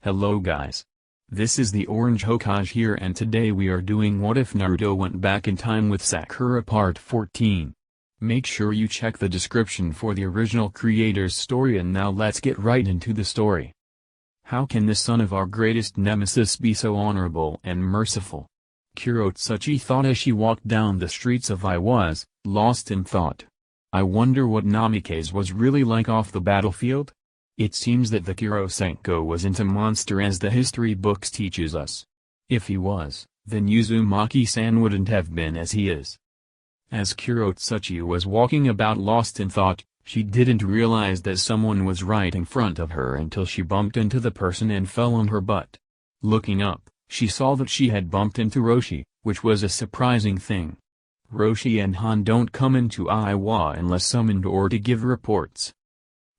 Hello guys. This is the Orange Hokage here and today we are doing What If Naruto Went Back in Time with Sakura Part 14. Make sure you check the description for the original creator's story and now let's get right into the story. How can the son of our greatest nemesis be so honorable and merciful? Kurotsuchi thought as she walked down the streets of Iwas, lost in thought. I wonder what Namikaze was really like off the battlefield? It seems that the Kurosenko wasn't a monster as the history books teaches us. If he was, then Uzumaki-san wouldn't have been as he is. As Kurotsuchi was walking about lost in thought, she didn't realize that someone was right in front of her until she bumped into the person and fell on her butt. Looking up, she saw that she had bumped into Roshi, which was a surprising thing. Roshi and Han don't come into Iwa unless summoned or to give reports.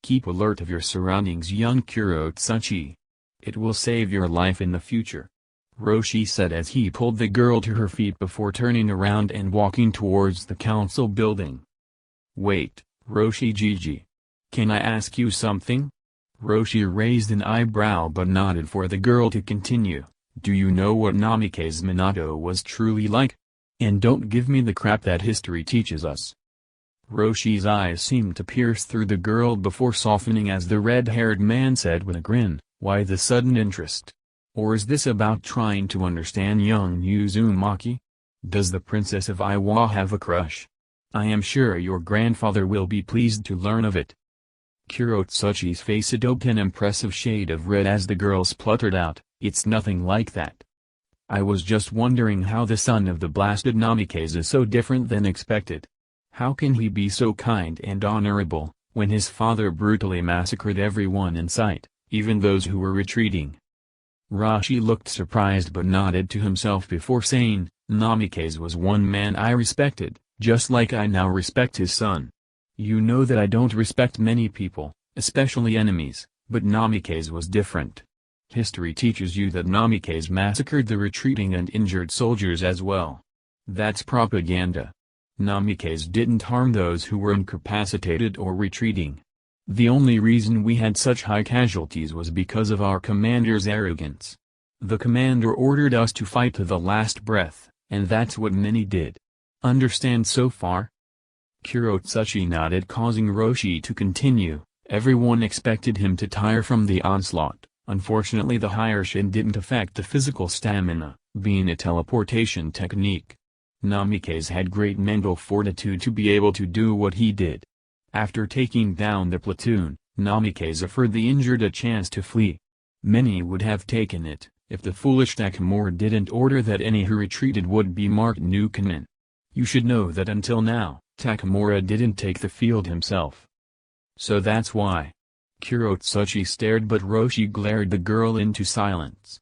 Keep alert of your surroundings, young Kurotsuchi. It will save your life in the future, Roshi said as he pulled the girl to her feet before turning around and walking towards the council building. Wait, Roshi Gigi. Can I ask you something? Roshi raised an eyebrow but nodded for the girl to continue. Do you know what Namikaze Minato was truly like? And don't give me the crap that history teaches us. Roshi's eyes seemed to pierce through the girl before softening as the red-haired man said with a grin, why the sudden interest? Or is this about trying to understand young Uzumaki? Does the princess of Iwa have a crush? I am sure your grandfather will be pleased to learn of it. Kurotsuchi's face adopted an impressive shade of red as the girl spluttered out, it's nothing like that. I was just wondering how the son of the blasted Namikaze is so different than expected. How can he be so kind and honorable, when his father brutally massacred everyone in sight, even those who were retreating? Roshi looked surprised but nodded to himself before saying, Namikaze was one man I respected, just like I now respect his son. You know that I don't respect many people, especially enemies, but Namikaze was different. History teaches you that Namikaze massacred the retreating and injured soldiers as well. That's propaganda. Namikaze didn't harm those who were incapacitated or retreating. The only reason we had such high casualties was because of our commander's arrogance. The commander ordered us to fight to the last breath, and that's what many did. Understand so far? Kurotsuchi nodded, causing Roshi to continue. Everyone expected him to tire from the onslaught. Unfortunately the Hiershin didn't affect the physical stamina, being a teleportation technique. Namikaze had great mental fortitude to be able to do what he did. After taking down the platoon, Namikaze offered the injured a chance to flee. Many would have taken it, if the foolish Takamura didn't order that any who retreated would be marked Nukemen. You should know that until now, Takamura didn't take the field himself. So that's why. Kurotsuchi stared but Roshi glared the girl into silence.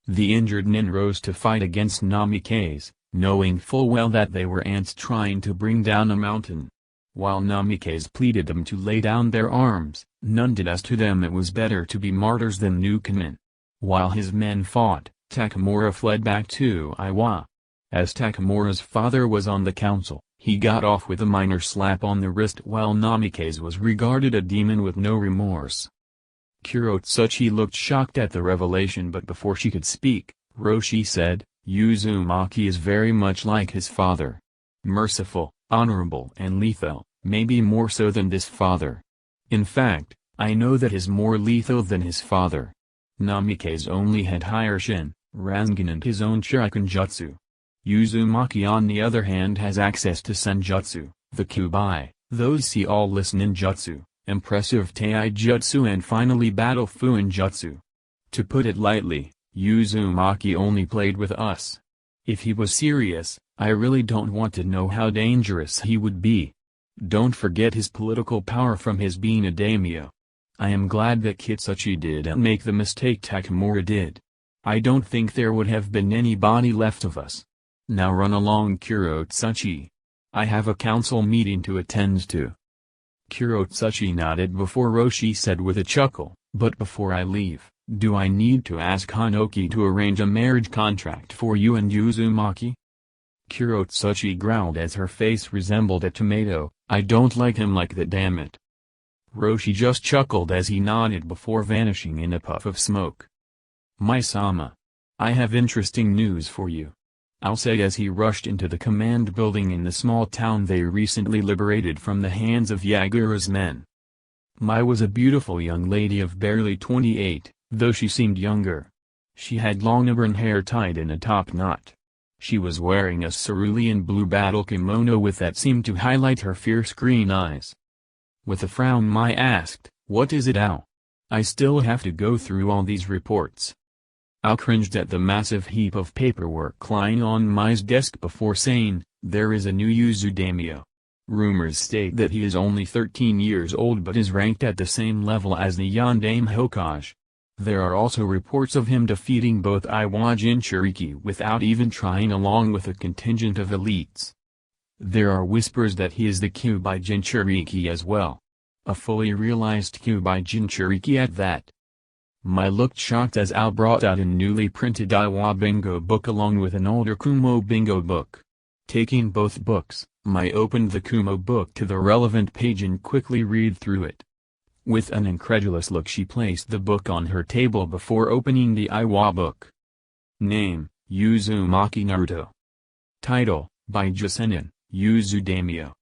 The injured nin rose to fight against Namikaze, knowing full well that they were ants trying to bring down a mountain. While Namikaze pleaded them to lay down their arms, none did as to them it was better to be martyrs than Nukemen. While his men fought, Takamura fled back to Iwa. As Takamura's father was on the council, he got off with a minor slap on the wrist while Namikaze was regarded a demon with no remorse. Kurotsuchi looked shocked at the revelation but before she could speak, Roshi said, Uzumaki is very much like his father. Merciful, honorable and lethal, maybe more so than this father. In fact, I know that is more lethal than his father. Namikaze only had Hiershin, Rasengan and his own Shuriken-jutsu. Uzumaki on the other hand has access to Senjutsu, the Kubai, those see all list ninjutsu, impressive Taijutsu and finally battle Fuinjutsu. To put it lightly, Uzumaki only played with us. If he was serious, I really don't want to know how dangerous he would be. Don't forget his political power from his being a daimyo. I am glad that Kitsuchi didn't make the mistake Takamura did. I don't think there would have been anybody left of us. Now run along, Kurotsuchi. I have a council meeting to attend to. Kurotsuchi nodded before Roshi said with a chuckle, but before I leave, do I need to ask Hanoki to arrange a marriage contract for you and Uzumaki? Kurotsuchi growled as her face resembled a tomato, I don't like him like that, damn it. Roshi just chuckled as he nodded before vanishing in a puff of smoke. "My-sama. I have interesting news for you," Ao said as he rushed into the command building in the small town they recently liberated from the hands of Yagura's men. Mai was a beautiful young lady of barely 28, though she seemed younger. She had long auburn hair tied in a top knot. She was wearing a cerulean blue battle kimono with that seemed to highlight her fierce green eyes. With a frown Mai asked, "What is it, Ao? I still have to go through all these reports." Ao cringed at the massive heap of paperwork lying on Mai's desk before saying, "There is a new Yuzu daimyo. Rumors state that he is only 13 years old but is ranked at the same level as the Yondaime Hokage. There are also reports of him defeating both Iwa Jinchuriki without even trying along with a contingent of elites. There are whispers that he is the Kyuubi Jinchuriki as well. A fully realized Kyuubi Jinchuriki at that." Mai looked shocked as Ao brought out a newly printed Iwa bingo book along with an older Kumo bingo book. Taking both books, Mai opened the Kumo book to the relevant page and quickly read through it. With an incredulous look she placed the book on her table before opening the Iwa book. Name, Uzumaki Naruto. Title, Bijū Senin, Yuzu Daimyo.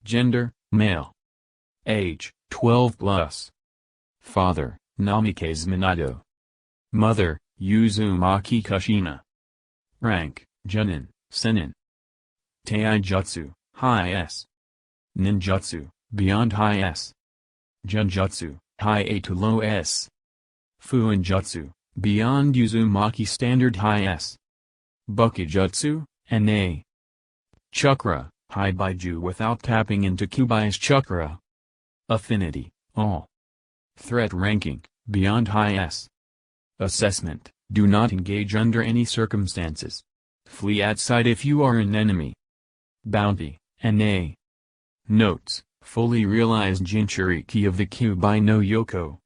Gender, male. Age, 12+. Father, Namikaze Minato. Mother, Uzumaki Kushina. Rank, Junin, Senin. Taijutsu, High S. Ninjutsu, Beyond High S. Genjutsu, High A to Low S. Fuinjutsu, Beyond Uzumaki Standard High S. Bukijutsu, NA. Chakra, High Bijū without tapping into Kyuubi's chakra. Affinity, All. Threat ranking, Beyond High S. Assessment, do not engage under any circumstances. Flee outside if you are an enemy. Bounty, NA. Notes, fully realized Jinchuriki of the Kyuubi no Yoko.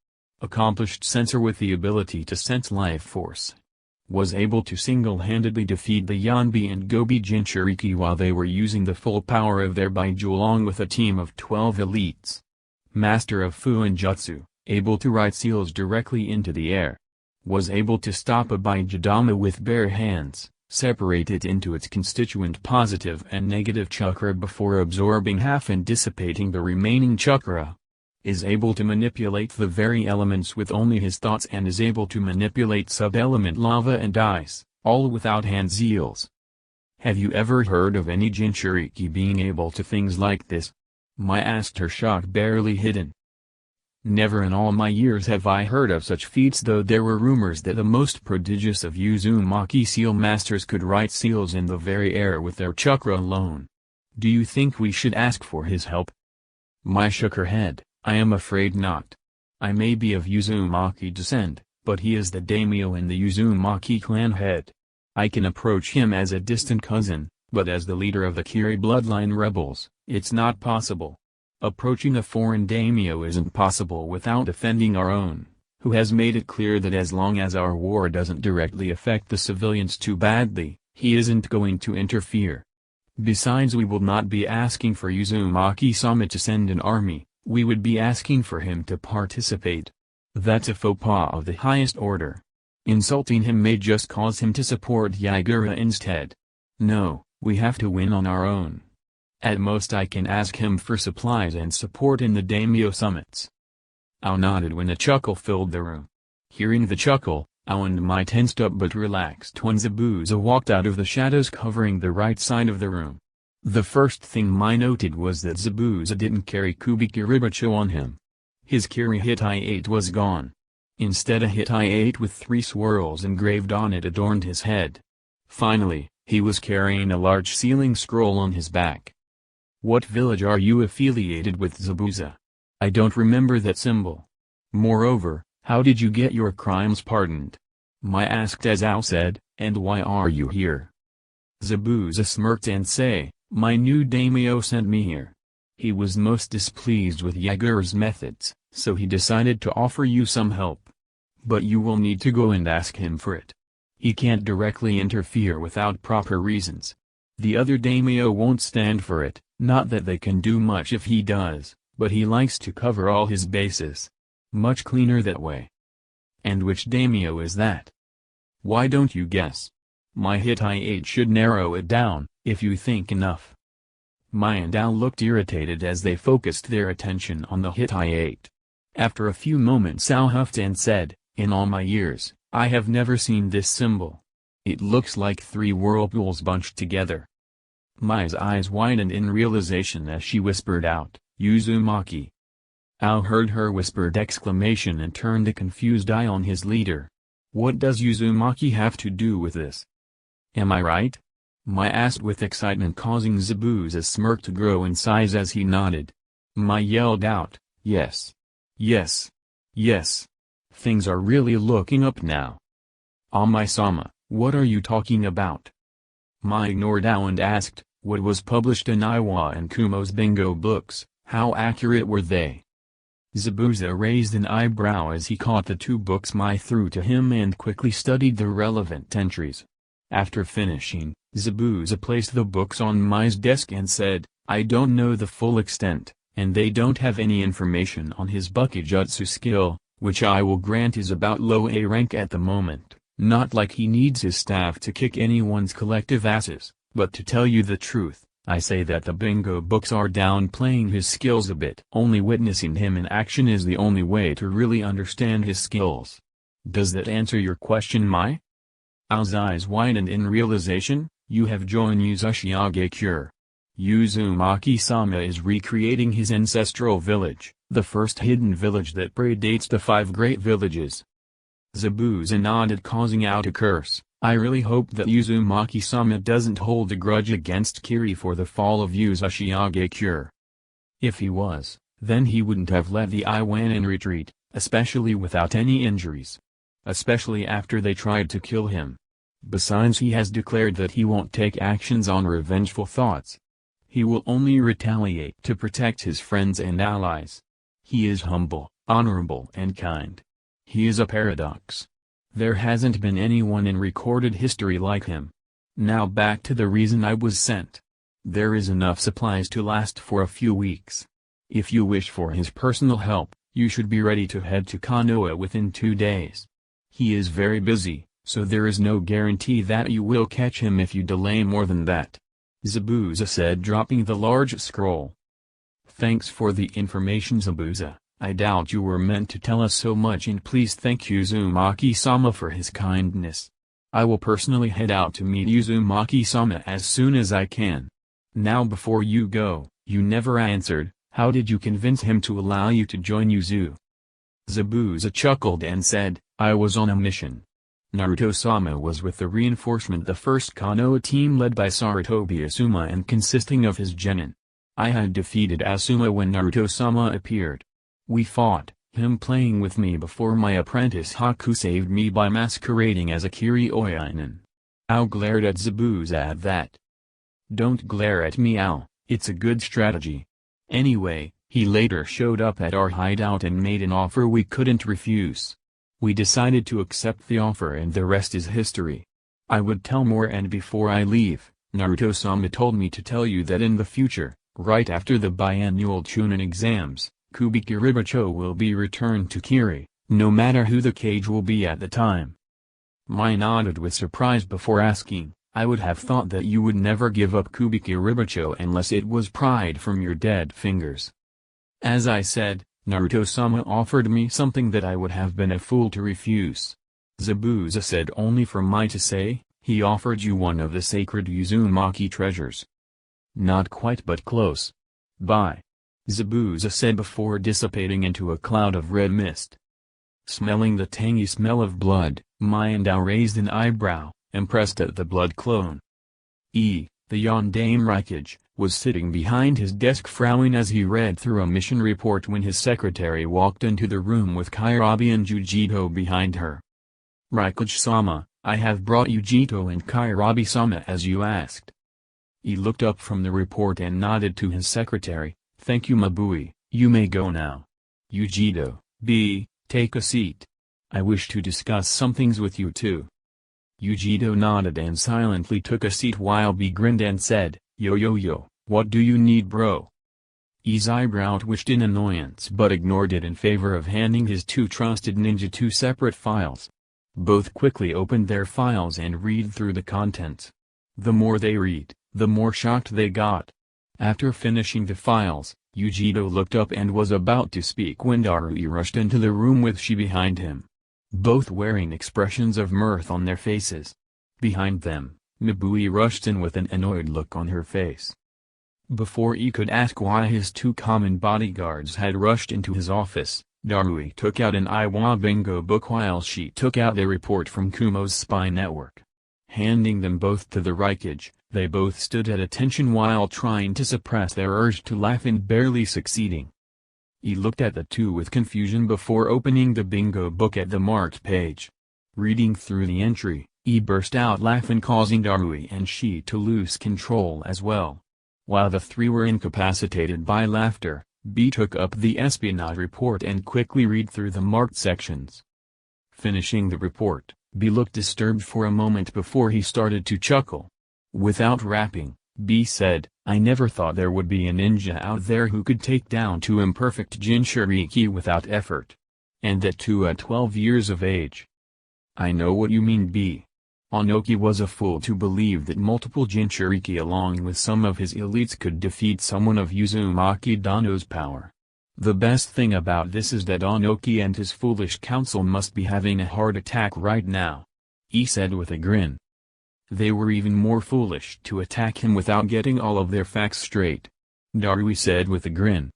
Accomplished sensor with the ability to sense life force. Was able to single-handedly defeat the Yonbi and Gobi Jinchuriki while they were using the full power of their Bijū along with a team of 12 elites. Master of Fuinjutsu, able to write seals directly into the air. Was able to stop a Bijūdama with bare hands, separate it into its constituent positive and negative chakra before absorbing half and dissipating the remaining chakra. Is able to manipulate the very elements with only his thoughts and is able to manipulate sub-element lava and ice, all without hand seals. Have you ever heard of any Jinchuriki being able to things like this? Mai asked, her shock barely hidden. Never in all my years have I heard of such feats, though there were rumors that the most prodigious of Uzumaki seal masters could write seals in the very air with their chakra alone. Do you think we should ask for his help? Mai shook her head. I am afraid not. I may be of Uzumaki descent, but he is the daimyo and the Uzumaki clan head. I can approach him as a distant cousin, but as the leader of the Kiri bloodline rebels, it's not possible. Approaching a foreign daimyo isn't possible without defending our own, who has made it clear that as long as our war doesn't directly affect the civilians too badly, he isn't going to interfere. Besides, we will not be asking for Uzumaki-sama to send an army, we would be asking for him to participate. That's a faux pas of the highest order. Insulting him may just cause him to support Yagura instead. No, we have to win on our own. At most I can ask him for supplies and support in the daimyo summits. Ao nodded when a chuckle filled the room. Hearing the chuckle, Ao and Mai tensed up but relaxed when Zabuza walked out of the shadows covering the right side of the room. The first thing Mai noted was that Zabuza didn't carry Kubiki Ribacho on him. His Kiri Hitai 8 was gone. Instead a Hitai 8 with 3 swirls engraved on it adorned his head. Finally, he was carrying a large sealing scroll on his back. What village are you affiliated with, Zabuza? I don't remember that symbol. Moreover, how did you get your crimes pardoned? Mai asked as Ao said, and why are you here? Zabuza smirked and said, my new daimyo sent me here. He was most displeased with Yagura's methods, so he decided to offer you some help. But you will need to go and ask him for it. He can't directly interfere without proper reasons. The other daimyo won't stand for it, not that they can do much if he does, but he likes to cover all his bases. Much cleaner that way. And which daimyo is that? Why don't you guess? My Hittite should narrow it down, if you think enough. Mai and Ao looked irritated as they focused their attention on the Hittite. After a few moments Ao huffed and said, in all my years, I have never seen this symbol. It looks like 3 whirlpools bunched together. Mai's eyes widened in realization as she whispered out, Uzumaki. Ao heard her whispered exclamation and turned a confused eye on his leader. What does Uzumaki have to do with this? Am I right? Mai asked with excitement, causing Zabuza's smirk to grow in size as he nodded. Mai yelled out, yes. Yes. Yes. Things are really looking up now. Mai-sama, what are you talking about? Mai ignored Ao and asked, what was published in Iwa and Kumo's bingo books, how accurate were they? Zabuza raised an eyebrow as he caught the 2 books Mai threw to him and quickly studied the relevant entries. After finishing, Zabuza placed the books on Mai's desk and said, I don't know the full extent, and they don't have any information on his Bukijutsu skill, which I will grant is about low A rank at the moment, not like he needs his staff to kick anyone's collective asses, but to tell you the truth, I say that the bingo books are downplaying his skills a bit. Only witnessing him in action is the only way to really understand his skills. Does that answer your question, Mai? Ao's eyes widened in realization, you have joined Uzushiogakure. Uzumaki-sama is recreating his ancestral village, the first hidden village that predates the 5 great villages. Zabuza nodded, causing Ao to curse. I really hope that Uzumaki-sama doesn't hold a grudge against Kiri for the fall of Uzushiogakure. If he was, then he wouldn't have let the Iwanin retreat, especially without any injuries. Especially after they tried to kill him. Besides, he has declared that he won't take actions on revengeful thoughts. He will only retaliate to protect his friends and allies. He is humble, honorable and kind. He is a paradox. There hasn't been anyone in recorded history like him. Now back to the reason I was sent. There is enough supplies to last for a few weeks. If you wish for his personal help, you should be ready to head to Konoha within 2 days. He is very busy, so there is no guarantee that you will catch him if you delay more than that. Zabuza said, dropping the large scroll. Thanks for the information, Zabuza. I doubt you were meant to tell us so much, and please thank Uzumaki-sama for his kindness. I will personally head out to meet Uzumaki-sama as soon as I can. Now before you go, you never answered, how did you convince him to allow you to join Uzu? Zabuza chuckled and said, I was on a mission. Naruto-sama was with the reinforcement, the first Konoha team led by Sarutobi Asuma and consisting of his genin. I had defeated Asuma when Naruto-sama appeared. We fought, him playing with me before my apprentice Haku saved me by masquerading as a Kiryu-oinen. Ao glared at Zabuza at that. Don't glare at me, Ao, it's a good strategy. Anyway, he later showed up at our hideout and made an offer we couldn't refuse. We decided to accept the offer and the rest is history. I would tell more, and before I leave, Naruto-sama told me to tell you that in the future, right after the biannual Chunin exams, Kubikiribacho will be returned to Kiri, no matter who the cage will be at the time. Mai nodded with surprise before asking, I would have thought that you would never give up Kubikiribacho unless it was pried from your dead fingers. As I said, Naruto-sama offered me something that I would have been a fool to refuse. Zabuza said, only for Mai to say, he offered you one of the sacred Uzumaki treasures. Not quite, but close. Bye. Zabuza said before dissipating into a cloud of red mist. Smelling the tangy smell of blood, Mai and Ao raised an eyebrow, impressed at the blood clone. The Yondaime Rikage, was sitting behind his desk frowning as he read through a mission report when his secretary walked into the room with Kairabi and Jujito behind her. Rikage-sama, I have brought Jujito and Kairabi-sama as you asked. He looked up from the report and nodded to his secretary, thank you Mabui, you may go now. Jujito, take a seat. I wish to discuss some things with you too. Jujito nodded and silently took a seat while B grinned and said, Yo, what do you need, bro? E's eyebrow twitched in annoyance but ignored it in favor of handing his 2 trusted ninja 2 separate files. Both quickly opened their files and read through the contents. The more they read, the more shocked they got. After finishing the files, Yujito looked up and was about to speak when Darui rushed into the room with she behind him. Both wearing expressions of mirth on their faces. Behind them, Mibui rushed in with an annoyed look on her face. Before he could ask why his two common bodyguards had rushed into his office, Darui took out an Iwa bingo book while she took out a report from Kumo's spy network. Handing them both to the Rikage, they both stood at attention while trying to suppress their urge to laugh and barely succeeding. He looked at the two with confusion before opening the bingo book at the marked page. Reading through the entry, he burst out laughing, causing Darui and she to lose control as well. While the three were incapacitated by laughter, B took up the espionage report and quickly read through the marked sections. Finishing the report, B looked disturbed for a moment before he started to chuckle. Without rapping, B said, "I never thought there would be a ninja out there who could take down two imperfect Jinchuriki without effort. And that too at 12 years of age." "I know what you mean, B. Onoki was a fool to believe that multiple Jinchuriki along with some of his elites could defeat someone of Uzumaki Dano's power. The best thing about this is that Onoki and his foolish council must be having a heart attack right now," he said with a grin. "They were even more foolish to attack him without getting all of their facts straight," Darui said with a grin.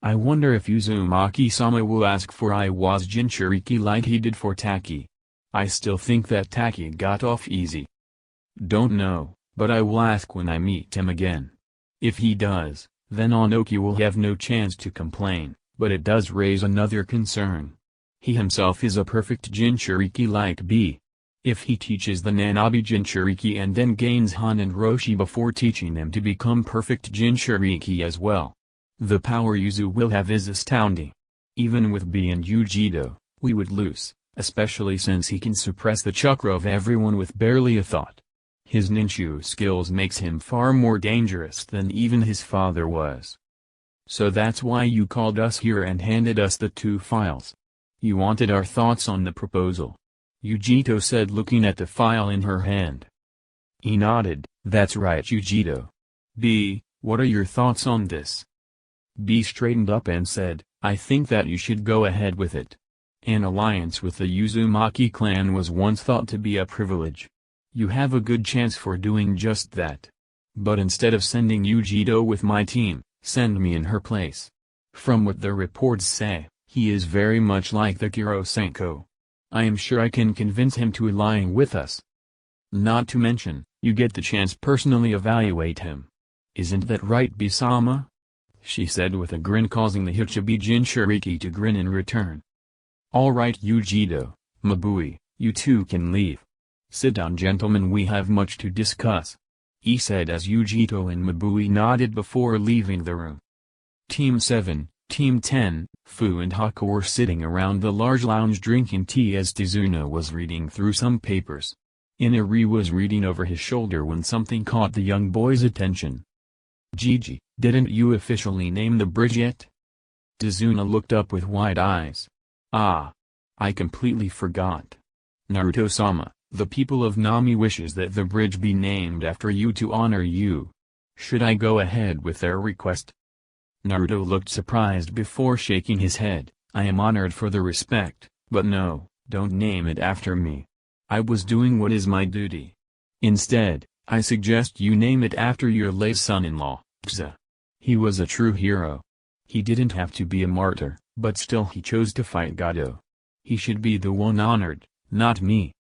"I wonder if Uzumaki-sama will ask for Iwa's Jinchuriki like he did for Taki. I still think that Taki got off easy." "Don't know, but I will ask when I meet him again. If he does, then Onoki will have no chance to complain, but it does raise another concern. He himself is a perfect Jinchuriki like B. If he teaches the Nanabi Jinchuriki and then gains Han and Roshi before teaching them to become perfect Jinchuriki as well, the power Yuzu will have is astounding. Even with B and Yujito, we would lose, especially since he can suppress the chakra of everyone with barely a thought. His ninju skills makes him far more dangerous than even his father was. So that's why you called us here and handed us the two files. You wanted our thoughts on the proposal," Yujito said looking at the file in her hand. He nodded. "That's right, Yujito. B, what are your thoughts on this?" B straightened up and said, "I think that you should go ahead with it. An alliance with the Uzumaki clan was once thought to be a privilege. You have a good chance for doing just that. But instead of sending Yujito with my team, send me in her place. From what the reports say, he is very much like the Kurosenko. I am sure I can convince him to align with us. Not to mention, you get the chance personally evaluate him. Isn't that right, Bisama?" she said with a grin, causing the Hichibi Jinchuriki to grin in return. "All right, Yujito, Mibui, you two can leave. Sit down, gentlemen, we have much to discuss," he said as Yujito and Mibui nodded before leaving the room. Team 7, Team 10, Fu and Haku were sitting around the large lounge drinking tea as Tizuna was reading through some papers. Inari was reading over his shoulder when something caught the young boy's attention. "Gigi, didn't you officially name the bridge yet?" Tizuna looked up with wide eyes. "Ah. I completely forgot. Naruto-sama, the people of Nami wishes that the bridge be named after you to honor you. Should I go ahead with their request?" Naruto looked surprised before shaking his head. "I am honored for the respect, but no, don't name it after me. I was doing what is my duty. Instead, I suggest you name it after your late son-in-law, Kza. He was a true hero. He didn't have to be a martyr, but still he chose to fight Gado. He should be the one honored, not me."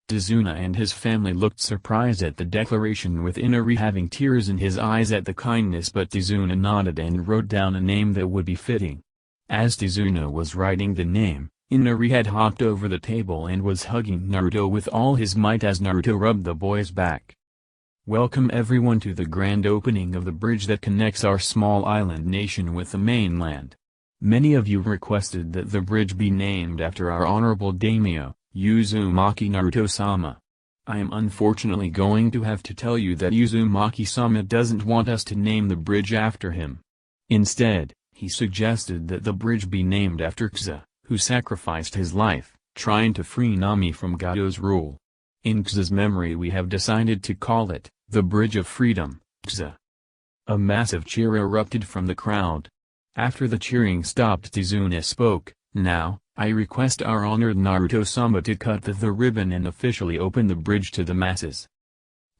Tizuna and his family looked surprised at the declaration, with Inari having tears in his eyes at the kindness, but Tizuna nodded and wrote down a name that would be fitting. As Tizuna was writing the name, Inari had hopped over the table and was hugging Naruto with all his might as Naruto rubbed the boy's back. "Welcome everyone to the grand opening of the bridge that connects our small island nation with the mainland. Many of you requested that the bridge be named after our honorable daimyo, Uzumaki Naruto-sama. I am unfortunately going to have to tell you that Uzumaki-sama doesn't want us to name the bridge after him. Instead, he suggested that the bridge be named after Kza, who sacrificed his life, trying to free Nami from Gado's rule. In Kza's memory we have decided to call it, the Bridge of Freedom, Kza. A massive cheer erupted from the crowd. After the cheering stopped, Tizuna spoke, "Now, I request our honored Naruto-sama to cut the ribbon and officially open the bridge to the masses."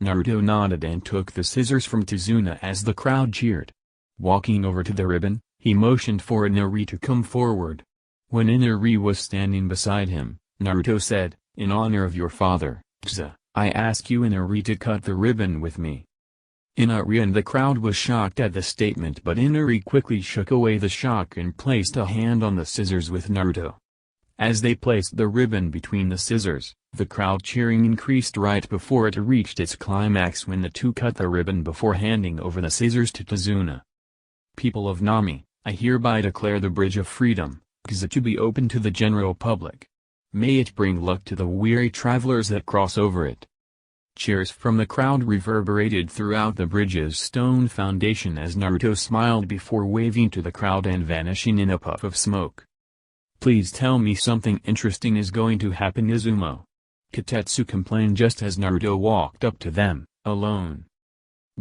Naruto nodded and took the scissors from Tizuna as the crowd cheered. Walking over to the ribbon, he motioned for Inari to come forward. When Inari was standing beside him, Naruto said, "In honor of your father, Kza, I ask you Inari to cut the ribbon with me." Inari and the crowd was shocked at the statement, but Inari quickly shook away the shock and placed a hand on the scissors with Naruto. As they placed the ribbon between the scissors, the crowd cheering increased right before it reached its climax when the two cut the ribbon before handing over the scissors to Tizuna. "People of Nami, I hereby declare the Bridge of Freedom, Kza, to be open to the general public. May it bring luck to the weary travelers that cross over it." Cheers from the crowd reverberated throughout the bridge's stone foundation as Naruto smiled before waving to the crowd and vanishing in a puff of smoke. "Please tell me something interesting is going to happen, Izumo," Kotetsu complained just as Naruto walked up to them, alone.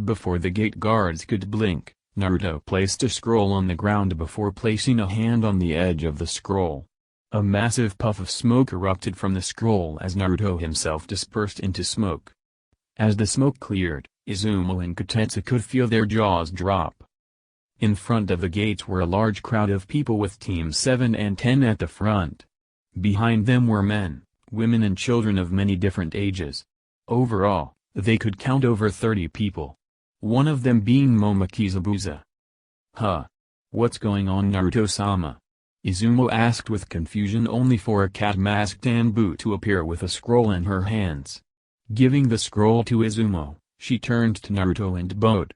Before the gate guards could blink, Naruto placed a scroll on the ground before placing a hand on the edge of the scroll. A massive puff of smoke erupted from the scroll as Naruto himself dispersed into smoke. As the smoke cleared, Izumo and Kotetsu could feel their jaws drop. In front of the gates were a large crowd of people with Teams 7 and 10 at the front. Behind them were men, women and children of many different ages. Overall, they could count over 30 people. One of them being Momoki Zabuza. "Huh? What's going on, Naruto-sama?" Izumo asked with confusion, only for a cat-masked Anbu to appear with a scroll in her hands. Giving the scroll to Izumo, she turned to Naruto and bowed.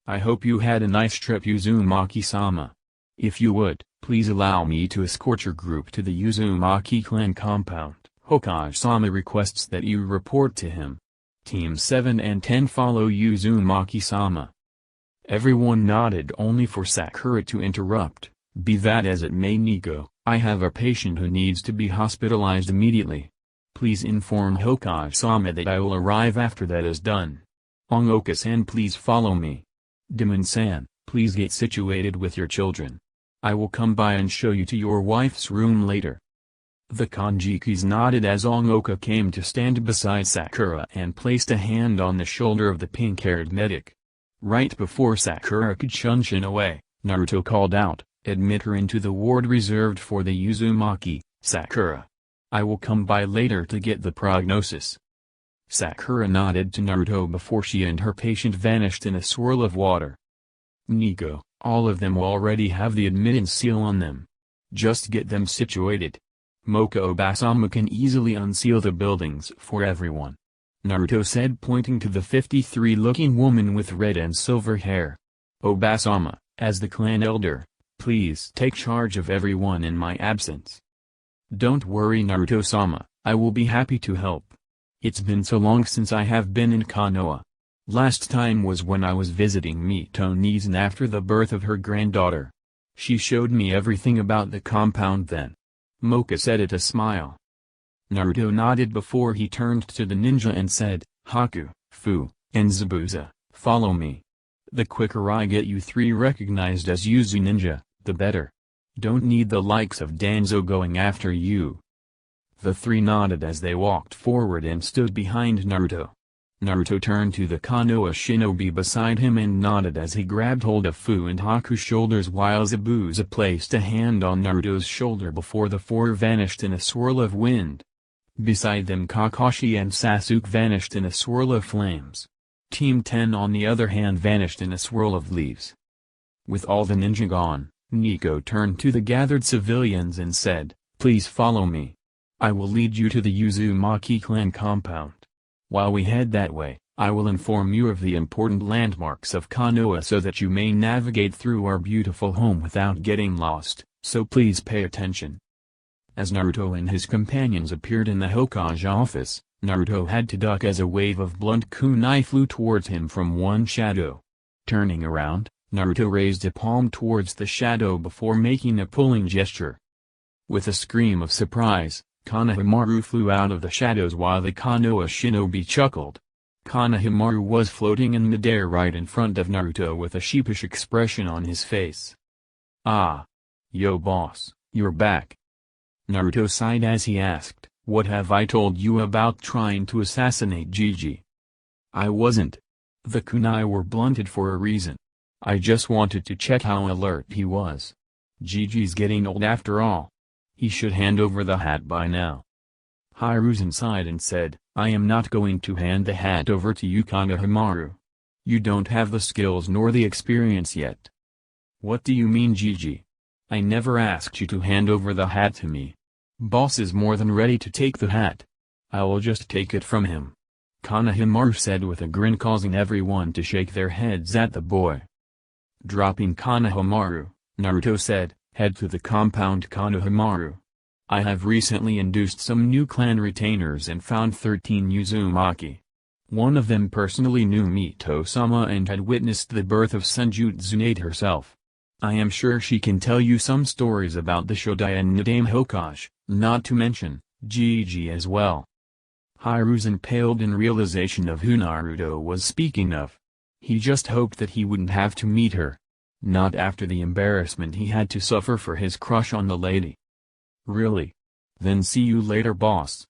"I hope you had a nice trip, Uzumaki-sama. If you would, please allow me to escort your group to the Uzumaki clan compound. Hokage-sama requests that you report to him. Teams 7 and 10 follow Uzumaki-sama." Everyone nodded, only for Sakura to interrupt. "Be that as it may, Nico, I have a patient who needs to be hospitalized immediately. Please inform Hokage-sama that I will arrive after that is done. Ongoka-san, please follow me. Demon-san, please get situated with your children. I will come by and show you to your wife's room later." The Kanjikis nodded as Ongoka came to stand beside Sakura and placed a hand on the shoulder of the pink-haired medic. Right before Sakura could shunshin away, Naruto called out, "Admit her into the ward reserved for the Uzumaki, Sakura. I will come by later to get the prognosis." Sakura nodded to Naruto before she and her patient vanished in a swirl of water. "Nico, all of them already have the admittance seal on them. Just get them situated. Moka Obasama can easily unseal the buildings for everyone," Naruto said, pointing to the 53-looking woman with red and silver hair. "Obasama, as the clan elder, please take charge of everyone in my absence." "Don't worry, Naruto-sama, I will be happy to help. It's been so long since I have been in Konoha. Last time was when I was visiting Mito Nizan after the birth of her granddaughter. She showed me everything about the compound then." Moka said it a smile. Naruto nodded before he turned to the ninja and said, "Haku, Fu, and Zabuza, follow me. The quicker I get you three recognized as Yuzu ninja, the better. Don't need the likes of Danzo going after you." The three nodded as they walked forward and stood behind Naruto. Naruto turned to the Konoha shinobi beside him and nodded as he grabbed hold of Fu and Haku's shoulders while Zabuza placed a hand on Naruto's shoulder before the four vanished in a swirl of wind. Beside them Kakashi and Sasuke vanished in a swirl of flames. Team 10 on the other hand vanished in a swirl of leaves. With all the ninja gone, Nico turned to the gathered civilians and said, "Please follow me. I will lead you to the Uzumaki clan compound. While we head that way, I will inform you of the important landmarks of Konoha so that you may navigate through our beautiful home without getting lost, so please pay attention." As Naruto and his companions appeared in the Hokage office, Naruto had to duck as a wave of blunt kunai flew towards him from one shadow. Turning around, Naruto raised a palm towards the shadow before making a pulling gesture. With a scream of surprise, Konohamaru flew out of the shadows while the Konoha shinobi chuckled. Konohamaru was floating in midair right in front of Naruto with a sheepish expression on his face. "Ah. Yo boss, you're back." Naruto sighed as he asked, "What have I told you about trying to assassinate Gigi?" "I wasn't. The kunai were blunted for a reason. I just wanted to check how alert he was. Gigi's getting old after all. He should hand over the hat by now." Hiruzen sighed and said, "I am not going to hand the hat over to you, Konohamaru. You don't have the skills nor the experience yet." "What do you mean, Gigi? I never asked you to hand over the hat to me. Boss is more than ready to take the hat. I will just take it from him," Konohamaru said with a grin, causing everyone to shake their heads at the boy. Dropping Konohamaru, Naruto said, "Head to the compound, Konohamaru. I have recently induced some new clan retainers and found 13 Uzumaki. One of them personally knew Mito-sama and had witnessed the birth of Senjutsu herself. I am sure she can tell you some stories about the Shodai and Orange Hokage, not to mention Gigi as well." Hiruzen paled in realization of who Naruto was speaking of. He just hoped that he wouldn't have to meet her. Not after the embarrassment he had to suffer for his crush on the lady. "Really? Then see you later, boss,"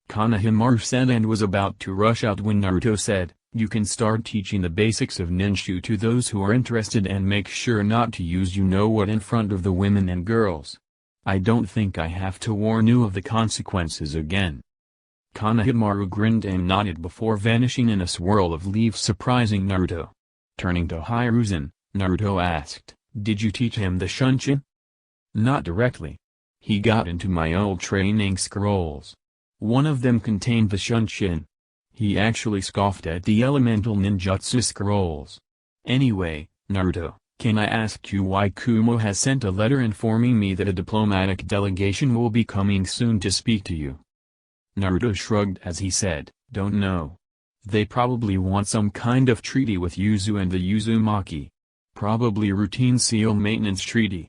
Konohamaru said and was about to rush out when Naruto said, "You can start teaching the basics of ninjutsu to those who are interested and make sure not to use you-know-what in front of the women and girls. I don't think I have to warn you of the consequences again." Konohamaru grinned and nodded before vanishing in a swirl of leaves, surprising Naruto. Turning to Hiruzen, Naruto asked, "Did you teach him the Shunshin?" "Not directly. He got into my old training scrolls. One of them contained the Shunshin. He actually scoffed at the elemental ninjutsu scrolls. Anyway, Naruto, can I ask you why Kumo has sent a letter informing me that a diplomatic delegation will be coming soon to speak to you?" Naruto shrugged as he said, "Don't know. They probably want some kind of treaty with Yuzu and the Uzumaki. Probably routine seal maintenance treaty."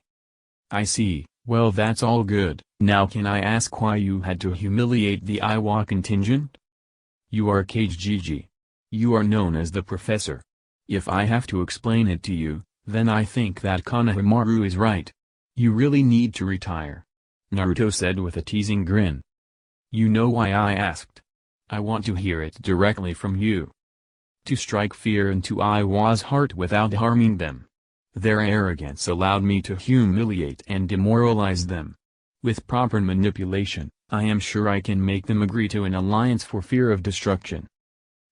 "I see. Well, that's all good. Now can I ask why you had to humiliate the Iwa contingent?" "You are Kage Gigi. You are known as the professor. If I have to explain it to you, then I think that Konohamaru is right. You really need to retire," Naruto said with a teasing grin. "You know why I asked? I want to hear it directly from you. To strike fear into Iwa's heart without harming them. Their arrogance allowed me to humiliate and demoralize them. With proper manipulation, I am sure I can make them agree to an alliance for fear of destruction."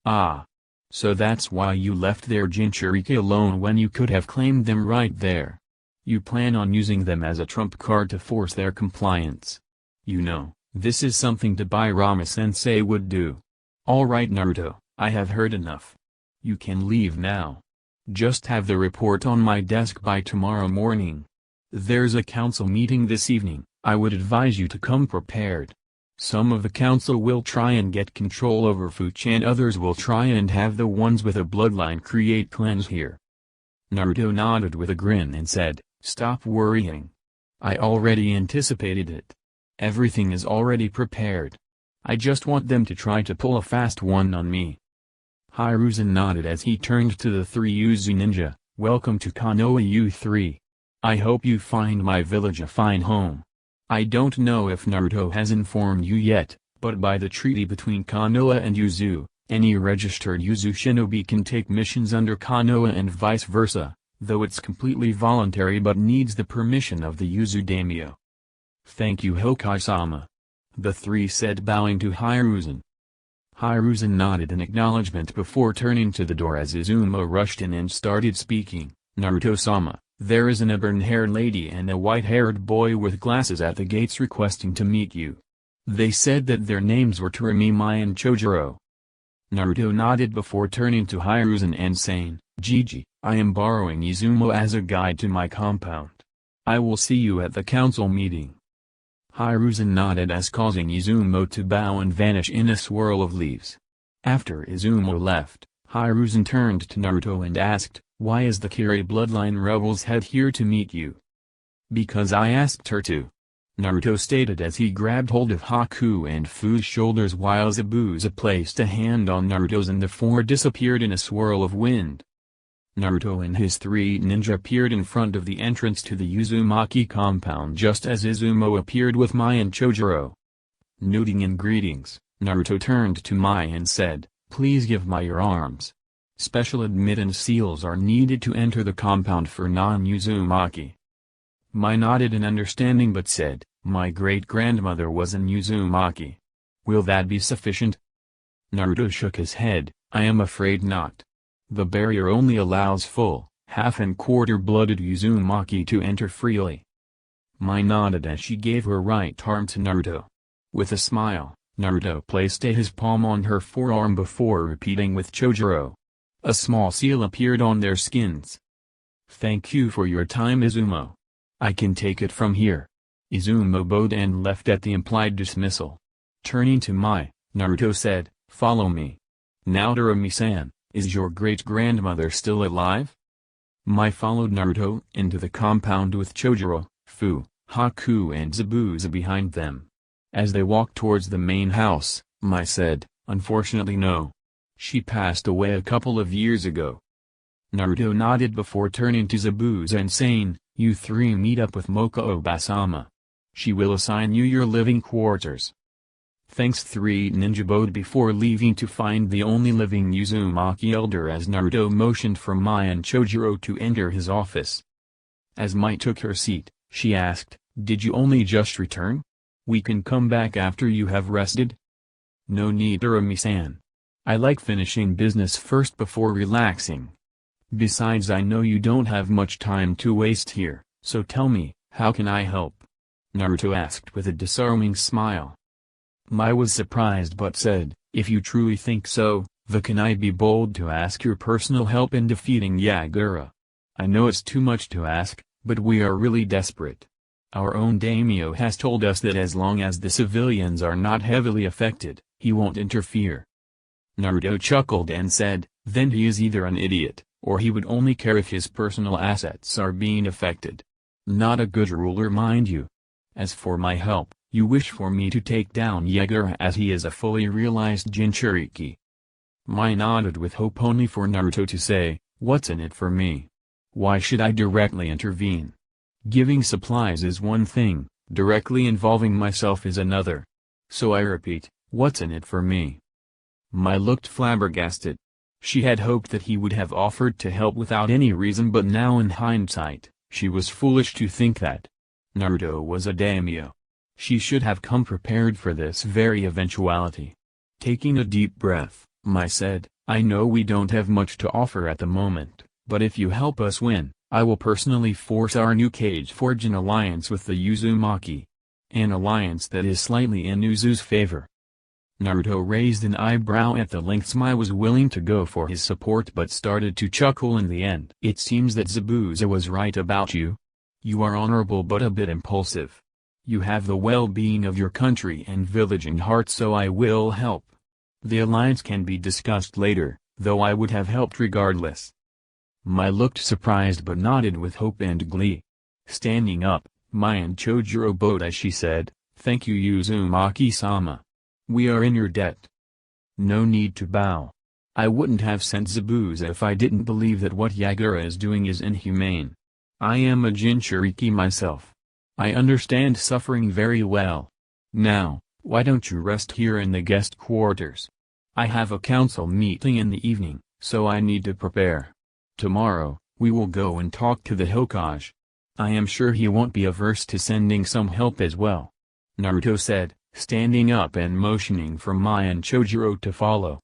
"Ah. So that's why you left their Jinchuriki alone when you could have claimed them right there. You plan on using them as a trump card to force their compliance. You know, this is something Tobirama-sensei would do. Alright Naruto, I have heard enough. You can leave now. Just have the report on my desk by tomorrow morning. There's a council meeting this evening. I would advise you to come prepared. Some of the council will try and get control over Fuchi and others will try and have the ones with a bloodline create clans here." Naruto nodded with a grin and said, "Stop worrying. I already anticipated it. Everything is already prepared. I just want them to try to pull a fast one on me." Hiruzen nodded as he turned to the three Uzu ninja, "Welcome to Konoha U3. I hope you find my village a fine home. I don't know if Naruto has informed you yet, but by the treaty between Konoha and Uzu, any registered Uzu shinobi can take missions under Konoha and vice versa, though it's completely voluntary but needs the permission of the Uzu daimyo." "Thank you Hokage-sama," the three said, bowing to Hiruzen. Hiruzen nodded in acknowledgement before turning to the door as Izuma rushed in and started speaking. "Naruto-sama, there is an auburn-haired lady and a white-haired boy with glasses at the gates requesting to meet you. They said that their names were Taramimai and Chojuro." Naruto nodded before turning to Hiruzen and saying, "Gigi, I am borrowing Izuma as a guide to my compound. I will see you at the council meeting." Hiruzen nodded as causing Izuma to bow and vanish in a swirl of leaves. After Izuma left, Hiruzen turned to Naruto and asked, "Why is the Kiri bloodline rebel's head here to meet you?" "Because I asked her to." Naruto stated as he grabbed hold of Haku and Fu's shoulders while Zabuza placed a hand on Naruto's and the four disappeared in a swirl of wind. Naruto and his three ninja appeared in front of the entrance to the Uzumaki compound just as Izumo appeared with Mai and Chojuro. Nodding in greetings, Naruto turned to Mai and said, "Please give Mai your arms. Special admittance seals are needed to enter the compound for non-Uzumaki." Mai nodded in understanding but said, "My great-grandmother was an Uzumaki. Will that be sufficient?" Naruto shook his head, "I am afraid not. The barrier only allows full, half and quarter-blooded Uzumaki to enter freely." Mai nodded as she gave her right arm to Naruto. With a smile, Naruto placed his palm on her forearm before repeating with Chojuro. A small seal appeared on their skins. "Thank you for your time, Izumo. I can take it from here." Izumo bowed and left at the implied dismissal. Turning to Mai, Naruto said, "Follow me. Now Naruto-san, is your great-grandmother still alive?" Mai followed Naruto into the compound with Chojuro, Fu, Haku and Zabuza behind them. As they walked towards the main house, Mai said, "Unfortunately no. She passed away a couple of years ago." Naruto nodded before turning to Zabuza and saying, "You three meet up with Moka Obasama. She will assign you your living quarters." Thanks. Three ninja bowed before leaving to find the only living Uzumaki elder as Naruto motioned for Mai and Chojuro to enter his office. As Mai took her seat, she asked, "Did you only just return? We can come back after you have rested?" "No need, Naruto-san. I like finishing business first before relaxing. Besides, I know you don't have much time to waste here, so tell me, how can I help?" Naruto asked with a disarming smile. Mai was surprised but said, "If you truly think so, then can I be bold to ask your personal help in defeating Yagura? I know it's too much to ask, but we are really desperate. Our own daimyo has told us that as long as the civilians are not heavily affected, he won't interfere." Naruto chuckled and said, "Then he is either an idiot, or he would only care if his personal assets are being affected. Not a good ruler, mind you. As for my help, you wish for me to take down Yagura as he is a fully realized Jinchuriki." Mai nodded with hope only for Naruto to say, "What's in it for me? Why should I directly intervene? Giving supplies is one thing, directly involving myself is another. So I repeat, what's in it for me?" Mai looked flabbergasted. She had hoped that he would have offered to help without any reason, but now in hindsight, she was foolish to think that. Naruto was a daimyo. She should have come prepared for this very eventuality. Taking a deep breath, Mai said, "I know we don't have much to offer at the moment, but if you help us win, I will personally force our new cage forge an alliance with the Uzumaki. An alliance that is slightly in Uzu's favor." Naruto raised an eyebrow at the lengths Mai was willing to go for his support but started to chuckle in the end. "It seems that Zabuza was right about you. You are honorable but a bit impulsive. You have the well-being of your country and village in heart, so I will help. The alliance can be discussed later, though I would have helped regardless." Mai looked surprised but nodded with hope and glee. Standing up, Mai and Chojuro bowed as she said, "Thank you, Uzumaki-sama. We are in your debt." "No need to bow. I wouldn't have sent Zabuza if I didn't believe that what Yagura is doing is inhumane. I am a Jinchuriki myself. I understand suffering very well. Now, why don't you rest here in the guest quarters? I have a council meeting in the evening, so I need to prepare. Tomorrow, we will go and talk to the Hokage. I am sure he won't be averse to sending some help as well," Naruto said, standing up and motioning for Mai and Chojuro to follow.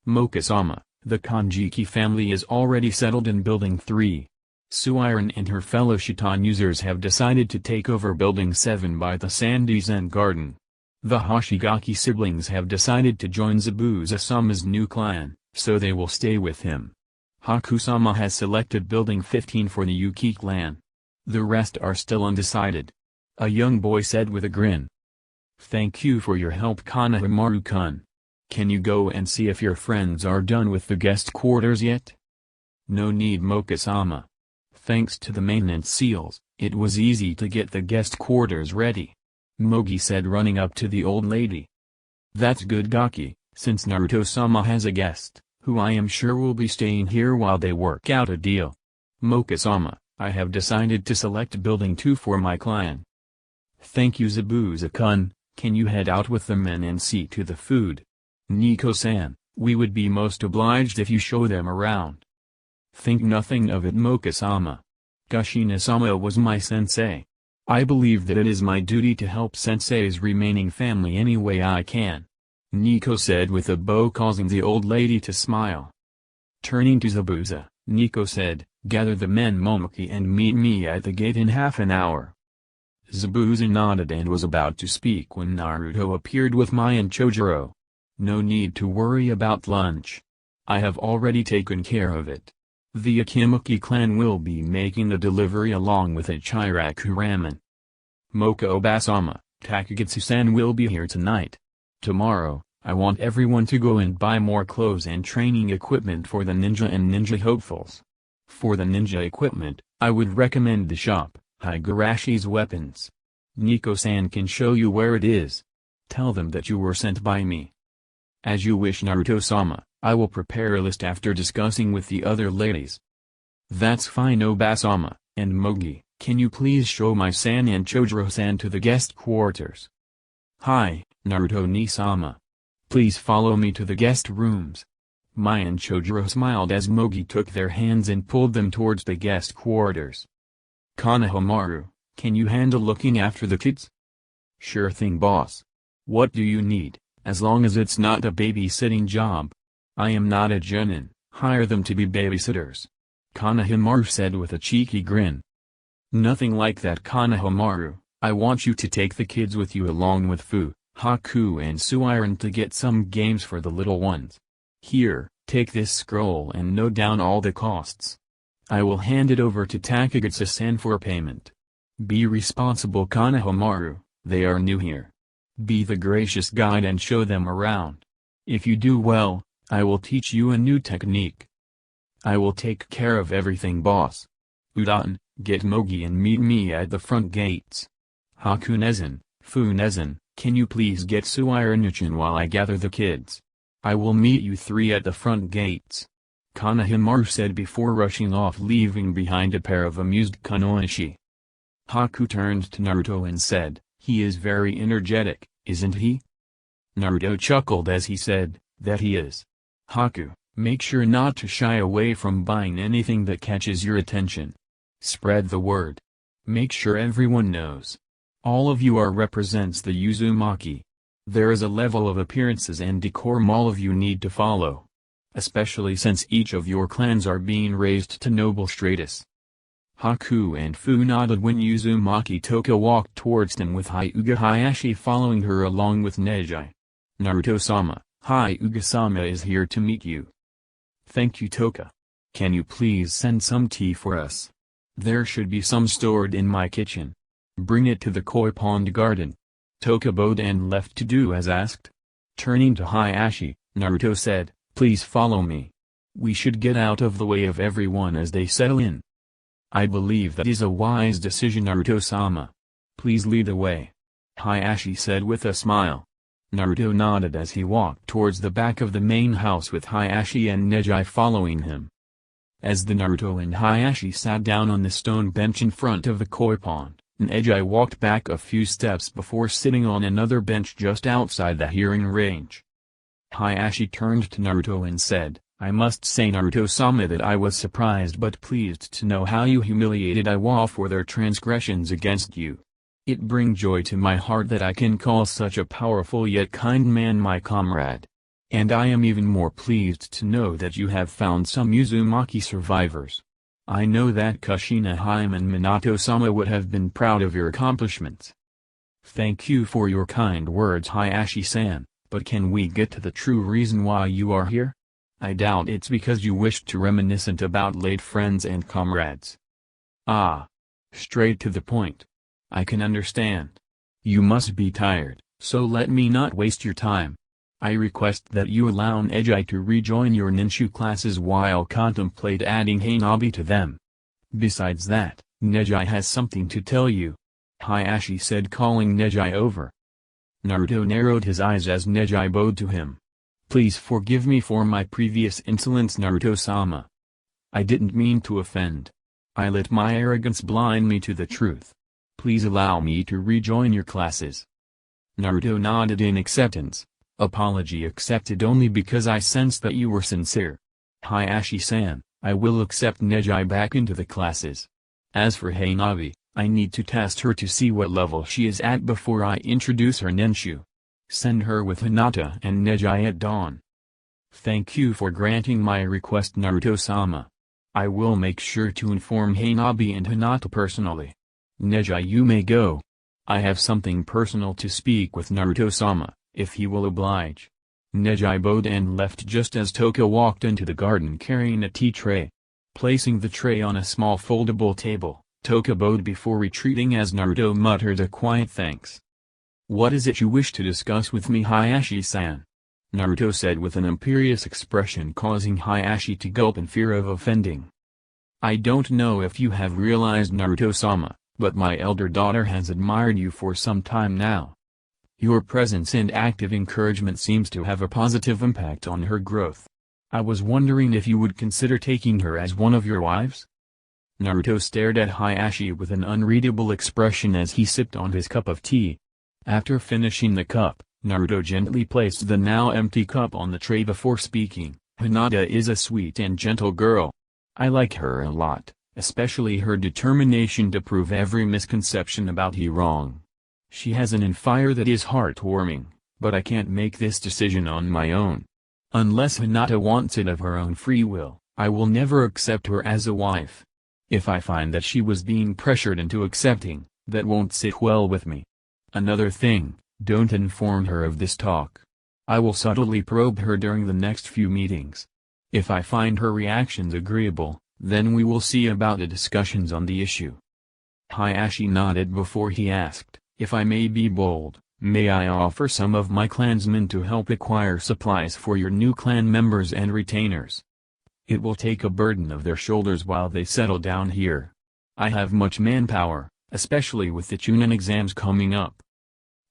"Moka-sama, the Kanjiki family is already settled in Building 3. Suiren and her fellow Shitan users have decided to take over Building 7 by the Sandy Zen Garden. The Hoshigaki siblings have decided to join Zabuza-sama's new clan, so they will stay with him. Haku-sama has selected Building 15 for the Yuki clan. The rest are still undecided," a young boy said with a grin. "Thank you for your help, Konohamaru-kun. Can you go and see if your friends are done with the guest quarters yet?" "No need, Moka-sama. Thanks to the maintenance seals, it was easy to get the guest quarters ready. Mogi said, running up to the old lady. That's good, Gaki, since Naruto-sama has a guest, who I am sure will be staying here while they work out a deal. Moka-sama, I have decided to select Building 2 for my clan. Thank you, Zabuza-kun. Can you head out with the men and see to the food? Nico-san, we would be most obliged if you show them around. Think nothing of it, Moka-sama. Kushina-sama was my sensei. I believe that it is my duty to help sensei's remaining family any way I can. Nico said with a bow, causing the old lady to smile. Turning to Zabuza, Nico said, gather the men Momaki and meet me at the gate in half an hour. Zabuza nodded and was about to speak when Naruto appeared with Mai and Chojuro. No need to worry about lunch. I have already taken care of it. The Akimaki clan will be making the delivery along with a Chiraku ramen. Moka Obasama, Takagitsu-san will be here tonight. Tomorrow, I want everyone to go and buy more clothes and training equipment for the ninja and ninja hopefuls. For the ninja equipment, I would recommend the shop, Higarashi's Weapons. Nico-san can show you where it is. Tell them that you were sent by me. As you wish, Naruto-sama. I will prepare a list after discussing with the other ladies. That's fine, Obasama, and Mogi, can you please show my san and Chojuro-san to the guest quarters? Hi, Naruto-ni-sama. Please follow me to the guest rooms. Mai and Chojuro smiled as Mogi took their hands and pulled them towards the guest quarters. Konohamaru, can you handle looking after the kids? Sure thing, boss. What do you need, as long as it's not a babysitting job? I am not a genin, hire them to be babysitters. Konohamaru said with a cheeky grin. Nothing like that, Konohamaru. I want you to take the kids with you along with Fu, Haku and Suiran to get some games for the little ones. Here, take this scroll and note down all the costs. I will hand it over to Takagitsu-san for payment. Be responsible, Konohamaru, they are new here. Be the gracious guide and show them around. If you do well, I will teach you a new technique. I will take care of everything, boss. Udan, get Mogi and meet me at the front gates. Haku-nezen, Fu-nezen, can you please get Suiran-chan while I gather the kids? I will meet you three at the front gates. Konohamaru said before rushing off, leaving behind a pair of amused kunoichi. Haku turned to Naruto and said, he is very energetic, isn't he? Naruto chuckled as he said, that he is. Haku, make sure not to shy away from buying anything that catches your attention. Spread the word. Make sure everyone knows. All of you are represents the Uzumaki. There is a level of appearances and decorum all of you need to follow. Especially since each of your clans are being raised to noble status. Haku and Fu nodded when Uzumaki Toka walked towards them with Hiuga Hayashi following her along with Neji. Naruto-sama, Hiuga-sama is here to meet you. Thank you, Toka. Can you please send some tea for us? There should be some stored in my kitchen. Bring it to the koi pond garden. Toka bowed and left to do as asked. Turning to Hayashi, Naruto said, please follow me. We should get out of the way of everyone as they settle in. I believe that is a wise decision, Naruto-sama. Please lead the way. Hayashi said with a smile. Naruto nodded as he walked towards the back of the main house with Hayashi and Neji following him. As the Naruto and Hayashi sat down on the stone bench in front of the koi pond, Neji walked back a few steps before sitting on another bench just outside the hearing range. Hayashi turned to Naruto and said, I must say, Naruto-sama, that I was surprised but pleased to know how you humiliated Iwa for their transgressions against you. It brings joy to my heart that I can call such a powerful yet kind man my comrade. And I am even more pleased to know that you have found some Uzumaki survivors. I know that Kushina Haim and Minato-sama would have been proud of your accomplishments. Thank you for your kind words, Hayashi-san, but can we get to the true reason why you are here? I doubt it's because you wished to reminiscent about late friends and comrades. Ah. Straight to the point. I can understand. You must be tired, so let me not waste your time. I request that you allow Neji to rejoin your ninju classes while contemplate adding Hanabi to them. Besides that, Neji has something to tell you. Hayashi said, calling Neji over. Naruto narrowed his eyes as Neji bowed to him. Please forgive me for my previous insolence, Naruto-sama. I didn't mean to offend. I let my arrogance blind me to the truth. Please allow me to rejoin your classes. Naruto nodded in acceptance. Apology accepted only because I sensed that you were sincere. Hayashi-san, I will accept Neji back into the classes. As for Hanabi, I need to test her to see what level she is at before I introduce her Nenshu. Send her with Hinata and Neji at dawn. Thank you for granting my request, Naruto-sama. I will make sure to inform Hanabi and Hinata personally. Neji, you may go. I have something personal to speak with Naruto-sama, if he will oblige. Neji bowed and left just as Toka walked into the garden carrying a tea tray. Placing the tray on a small foldable table, Toka bowed before retreating as Naruto muttered a quiet thanks. What is it you wish to discuss with me, Hayashi-san? Naruto said with an imperious expression, causing Hayashi to gulp in fear of offending. I don't know if you have realized, Naruto-sama, but my elder daughter has admired you for some time now. Your presence and active encouragement seems to have a positive impact on her growth. I was wondering if you would consider taking her as one of your wives? Naruto stared at Hayashi with an unreadable expression as he sipped on his cup of tea. After finishing the cup, Naruto gently placed the now empty cup on the tray before speaking. Hinata is a sweet and gentle girl. I like her a lot, especially her determination to prove every misconception about he wrong. She has an fire that is heartwarming, but I can't make this decision on my own. Unless Hinata wants it of her own free will, I will never accept her as a wife. If I find that she was being pressured into accepting, that won't sit well with me. Another thing, don't inform her of this talk. I will subtly probe her during the next few meetings. If I find her reactions agreeable, then we will see about the discussions on the issue. Hayashi nodded before he asked, if I may be bold, may I offer some of my clansmen to help acquire supplies for your new clan members and retainers? It will take a burden of their shoulders while they settle down here. I have much manpower, especially with the Chunin exams coming up.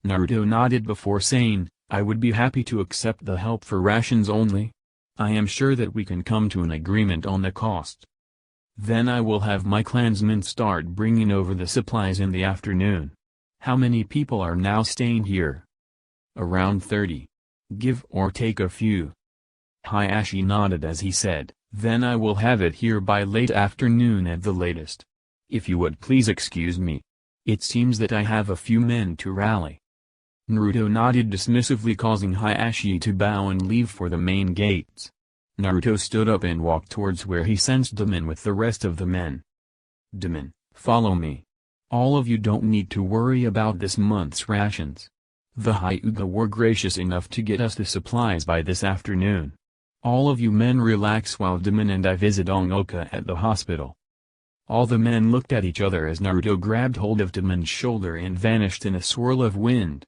Naruto nodded before saying, I would be happy to accept the help for rations only. I am sure that we can come to an agreement on the cost. Then I will have my clansmen start bringing over the supplies in the afternoon. How many people are now staying here? Around 30. Give or take a few. Hayashi nodded as he said, then I will have it here by late afternoon at the latest. If you would please excuse me. It seems that I have a few men to rally. Naruto nodded dismissively, causing Hayashi to bow and leave for the main gates. Naruto stood up and walked towards where he sensed Daemon with the rest of the men. Daemon, follow me. All of you don't need to worry about this month's rations. The Hiuga were gracious enough to get us the supplies by this afternoon. All of you men relax while Daemon and I visit Ongoka at the hospital. All the men looked at each other as Naruto grabbed hold of Daemon's shoulder and vanished in a swirl of wind.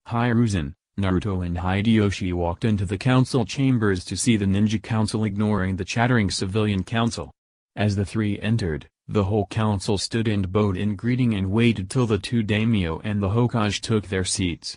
Hiruzen, Naruto and Hideyoshi walked into the council chambers to see the ninja council ignoring the chattering civilian council. As the three entered, the whole council stood and bowed in greeting and waited till the two daimyo and the Hokage took their seats.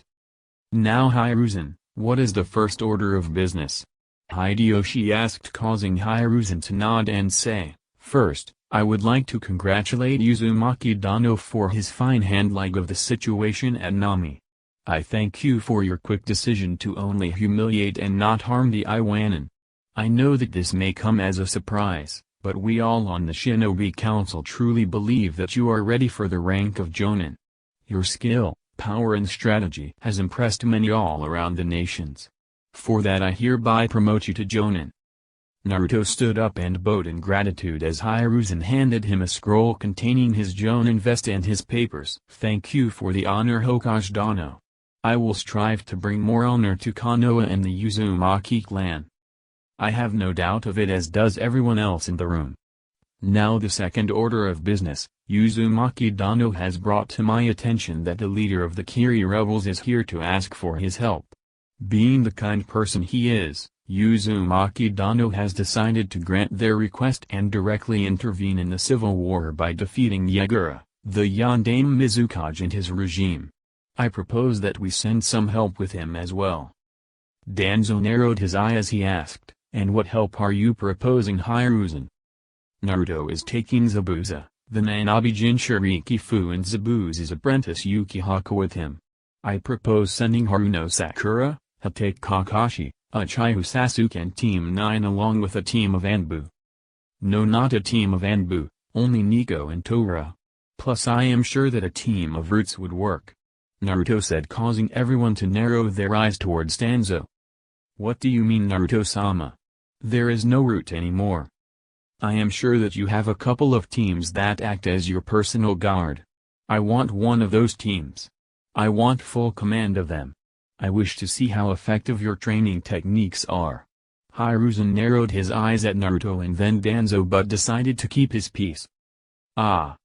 Now Hiruzen, what is the first order of business? Hideyoshi asked, causing Hiruzen to nod and say, first, I would like to congratulate Uzumaki Dano for his fine handling of the situation at Nami. I thank you for your quick decision to only humiliate and not harm the Iwanin. I know that this may come as a surprise, but we all on the Shinobi Council truly believe that you are ready for the rank of Jonin. Your skill, power and strategy has impressed many all around the nations. For that I hereby promote you to Jonin. Naruto stood up and bowed in gratitude as Hiruzen handed him a scroll containing his Jonin vest and his papers. Thank you for the honor, Hokage Dano. I will strive to bring more honor to Konoha and the Uzumaki clan. I have no doubt of it, as does everyone else in the room. Now the second order of business, Uzumaki Dano has brought to my attention that the leader of the Kiri rebels is here to ask for his help. Being the kind person he is, Uzumaki Dano has decided to grant their request and directly intervene in the civil war by defeating Yagura, the Yondaime Mizukage and his regime. I propose that we send some help with him as well. Danzo narrowed his eye as he asked, and what help are you proposing, Hiruzen? Naruto is taking Zabuza, the Nanabi Jinchuriki Fu and Zabuza's apprentice Yukihaka with him. I propose sending Haruno Sakura, Hatake Kakashi, Uchiha Sasuke and Team 9 along with a team of Anbu. No, not a team of Anbu, only Nico and Tora. Plus I am sure that a team of Roots would work. Naruto said, causing everyone to narrow their eyes towards Danzo. What do you mean, Naruto-sama? There is no Root anymore. I am sure that you have a couple of teams that act as your personal guard. I want one of those teams. I want full command of them. I wish to see how effective your training techniques are. Hiruzen narrowed his eyes at Naruto and then Danzo but decided to keep his peace. Ah.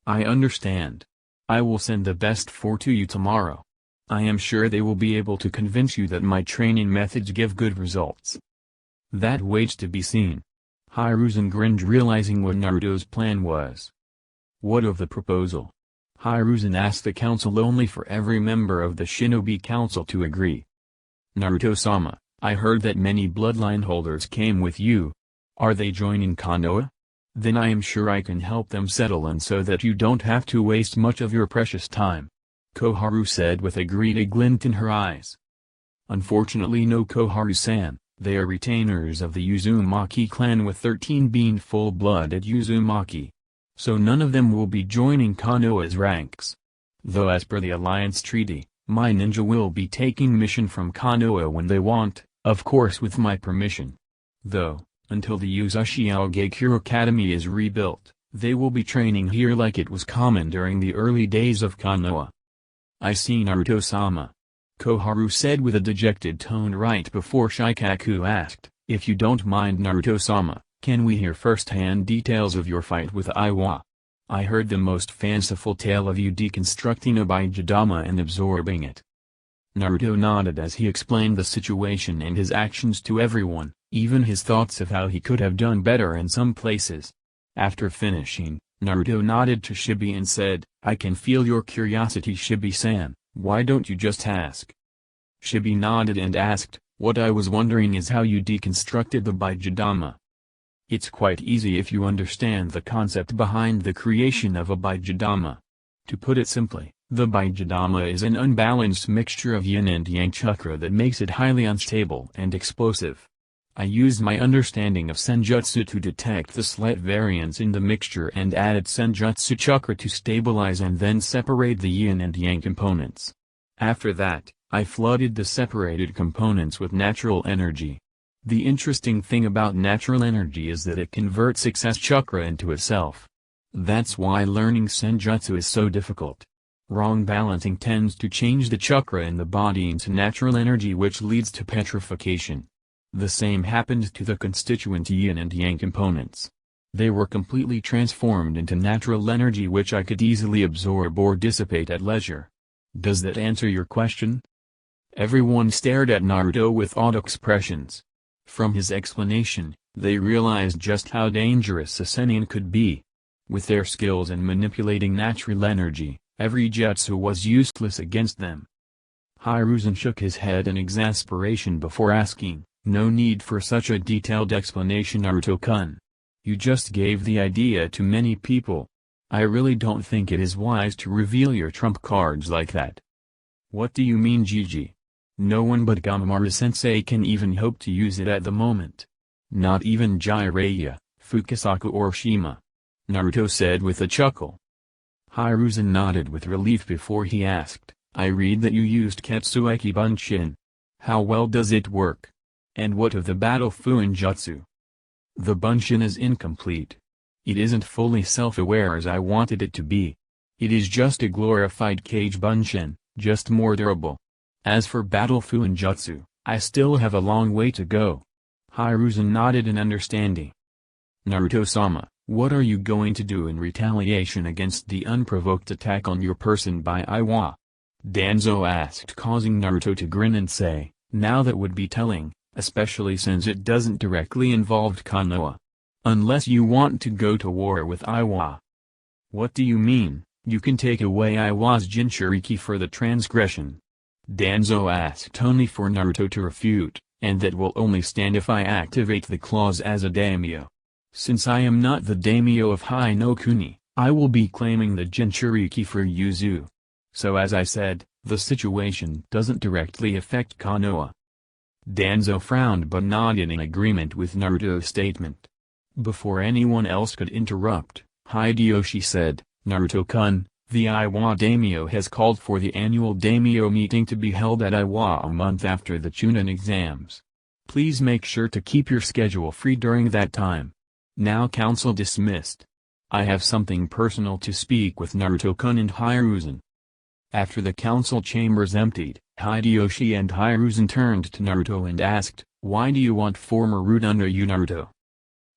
I understand. I will send the best 4 to you tomorrow. I am sure they will be able to convince you that my training methods give good results. That waits to be seen. Hiruzen grinned, realizing what Naruto's plan was. What of the proposal? Hiruzen asked the council, only for every member of the Shinobi Council to agree. Naruto-sama, I heard that many bloodline holders came with you. Are they joining Konoha? Then I am sure I can help them settle in so that you don't have to waste much of your precious time. Koharu said with a greedy glint in her eyes. Unfortunately no, Koharu-san, they are retainers of the Uzumaki clan with 13 being full-blooded Uzumaki. So none of them will be joining Konoha's ranks. Though as per the alliance treaty, my ninja will be taking mission from Konoha when they want, of course with my permission. Though, until the Uzushiogakure Academy is rebuilt, they will be training here like it was common during the early days of Konoha. I see, Naruto-sama. Koharu said with a dejected tone right before Shikaku asked, if you don't mind, Naruto-sama, can we hear first-hand details of your fight with Iwa? I heard the most fanciful tale of you deconstructing a Bijūdama and absorbing it. Naruto nodded as he explained the situation and his actions to everyone, even his thoughts of how he could have done better in some places. After finishing, Naruto nodded to Shibi and said, I can feel your curiosity, Shibi-san, why don't you just ask? Shibi nodded and asked, what I was wondering is how you deconstructed the Bijūdama. It's quite easy if you understand the concept behind the creation of a Bijūdama. To put it simply, the Bijūdama is an unbalanced mixture of yin and yang chakra that makes it highly unstable and explosive. I used my understanding of Senjutsu to detect the slight variance in the mixture and added Senjutsu chakra to stabilize and then separate the yin and yang components. After that, I flooded the separated components with natural energy. The interesting thing about natural energy is that it converts excess chakra into itself. That's why learning Senjutsu is so difficult. Wrong balancing tends to change the chakra in the body into natural energy, which leads to petrification. The same happened to the constituent yin and yang components. They were completely transformed into natural energy which I could easily absorb or dissipate at leisure. Does that answer your question? Everyone stared at Naruto with odd expressions. From his explanation, they realized just how dangerous a Sennin could be. With their skills in manipulating natural energy, every jutsu was useless against them. Hiruzen shook his head in exasperation before asking, no need for such a detailed explanation, Naruto-kun. You just gave the idea to many people. I really don't think it is wise to reveal your trump cards like that. What do you mean, Gigi? No one but Gamamaru-sensei can even hope to use it at the moment. Not even Jiraiya, Fukasaku or Shima. Naruto said with a chuckle. Hiruzen nodded with relief before he asked, I read that you used Ketsueki Bunshin. How well does it work? And what of the Battle Fuin Jutsu? The Bunshin is incomplete. It isn't fully self-aware as I wanted it to be. It is just a glorified Kage Bunshin, just more durable. As for Battle Fuin Jutsu, I still have a long way to go. Hiruzen nodded in understanding. Naruto-sama, what are you going to do in retaliation against the unprovoked attack on your person by Iwa? Danzo asked, causing Naruto to grin and say, now that would be telling, especially since it doesn't directly involve Konoha. Unless you want to go to war with Iwa. What do you mean? You can take away Iwa's Jinchuriki for the transgression. Danzo asked only for Naruto to refute, and that will only stand if I activate the clause as a daimyo. Since I am not the daimyo of Hi-no-Kuni, I will be claiming the Jinchuriki for Yuzu. So as I said, the situation doesn't directly affect Konoha. Danzo frowned but nodded in agreement with Naruto's statement. Before anyone else could interrupt, Hideyoshi said, Naruto-kun, the Iwa daimyo has called for the annual daimyo meeting to be held at Iwa a month after the Chunin exams. Please make sure to keep your schedule free during that time. Now council dismissed. I have something personal to speak with Naruto-kun and Hiruzen. After the council chambers emptied, Hideyoshi and Hiruzen turned to Naruto and asked, why do you want former root under you, Naruto?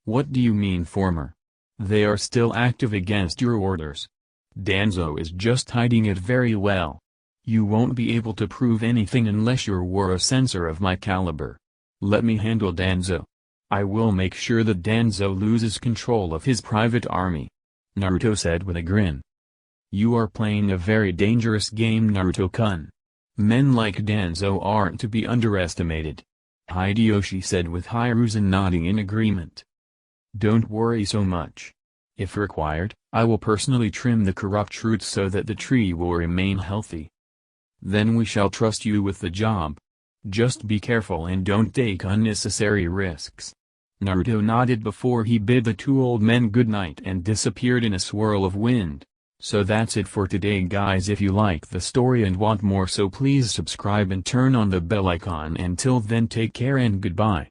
What do you mean former? They are still active against your orders. Danzo is just hiding it very well. You won't be able to prove anything unless you were a censor of my caliber. Let me handle Danzo. I will make sure that Danzo loses control of his private army. Naruto said with a grin. You are playing a very dangerous game, Naruto-kun. Men like Danzo aren't to be underestimated. Hideyoshi said with Hiruzen nodding in agreement. Don't worry so much. If required, I will personally trim the corrupt roots so that the tree will remain healthy. Then we shall trust you with the job. Just be careful and don't take unnecessary risks. Naruto nodded before he bid the two old men good night and disappeared in a swirl of wind. So that's it for today, guys. If you like the story and want more, so please subscribe and turn on the bell icon. Until then, take care and goodbye.